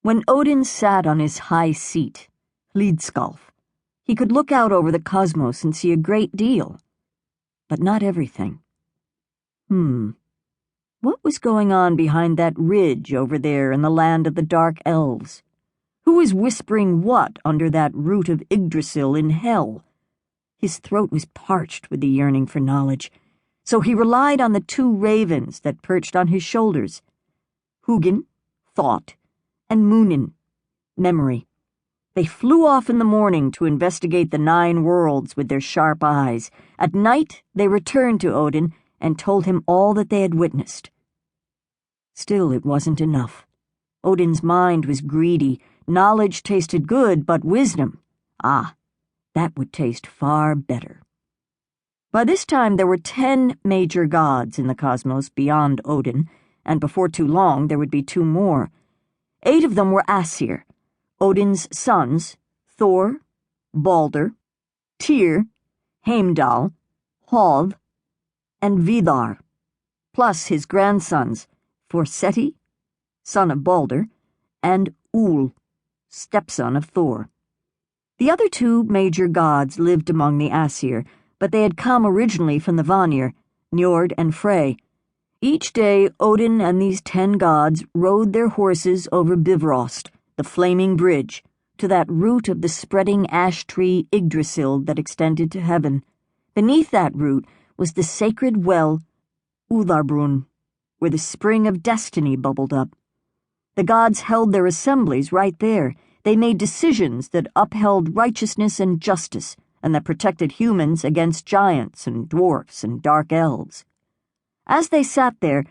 When Odin sat on his high seat, Hlidskjalf, he could look out over the cosmos and see a great deal, but not everything. What was going on behind that ridge over there in the land of the dark elves? Who was whispering what under that root of Yggdrasil in hell? His throat was parched with the yearning for knowledge, so he relied on the two ravens that perched on his shoulders. Hugin, thought, and Munin, memory. They flew off in the morning to investigate the 9 worlds with their sharp eyes. At night, they returned to Odin and told him all that they had witnessed. Still, it wasn't enough. Odin's mind was greedy. Knowledge tasted good, but wisdom, that would taste far better. By this time, there were 10 major gods in the cosmos beyond Odin, and before too long, there would be 2 more. 8 of them were Aesir, Odin's sons, Thor, Balder, Tyr, Heimdall, Hod, and Vidar, plus his grandsons, Forseti, son of Balder, and Ul, stepson of Thor. The other 2 major gods lived among the Aesir, but they had come originally from the Vanir, Njord and Frey. Each day, Odin and these 10 gods rode their horses over Bifrost, the flaming bridge, to that root of the spreading ash tree Yggdrasil that extended to heaven. Beneath that root was the sacred well, Utharbrunn, where the spring of destiny bubbled up. The gods held their assemblies right there. They made decisions that upheld righteousness and justice, and that protected humans against giants and dwarfs and dark elves. As they sat there,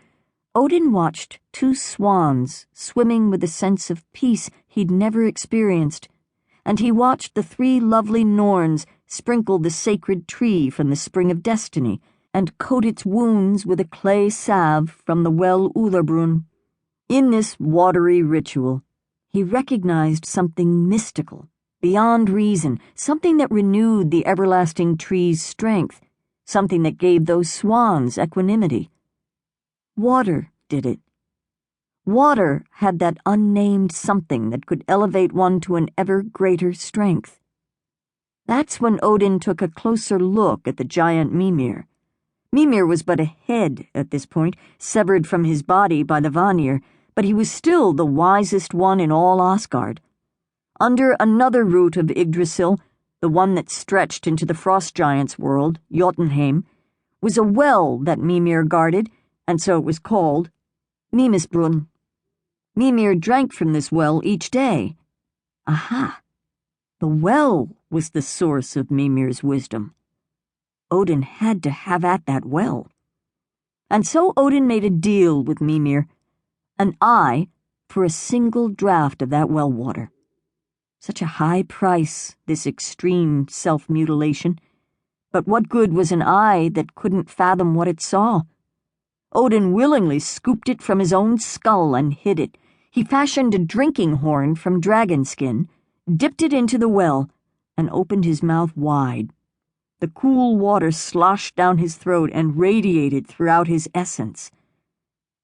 Odin watched 2 swans swimming with a sense of peace he'd never experienced, and he watched the 3 lovely Norns sprinkle the sacred tree from the spring of destiny and coat its wounds with a clay salve from the well Utharbrunn. In this watery ritual, he recognized something mystical, beyond reason, something that renewed the everlasting tree's strength, something that gave those swans equanimity. Water did it. Water had that unnamed something that could elevate one to an ever greater strength. That's when Odin took a closer look at the giant Mimir. Mimir was but a head at this point, severed from his body by the Vanir, but he was still the wisest one in all Asgard. Under another root of Yggdrasil, the one that stretched into the frost giant's world, Jotunheim, was a well that Mimir guarded, and so it was called Mimisbrunn. Mimir drank from this well each day. Aha! The well was the source of Mimir's wisdom. Odin had to have at that well. And so Odin made a deal with Mimir, an eye for a single draught of that well water. Such a high price, this extreme self-mutilation. But what good was an eye that couldn't fathom what it saw? Odin willingly scooped it from his own skull and hid it. He fashioned a drinking horn from dragon skin, dipped it into the well, and opened his mouth wide. The cool water sloshed down his throat and radiated throughout his essence.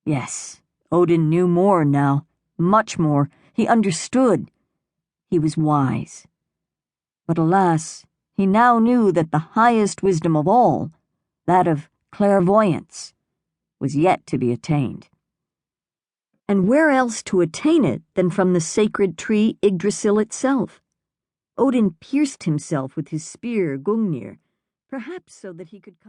Yes, Odin knew more now, much more. He understood. He was wise. But alas, he now knew that the highest wisdom of all, that of clairvoyance, was yet to be attained. And where else to attain it than from the sacred tree Yggdrasil itself? Odin pierced himself with his spear Gungnir, perhaps so that he could come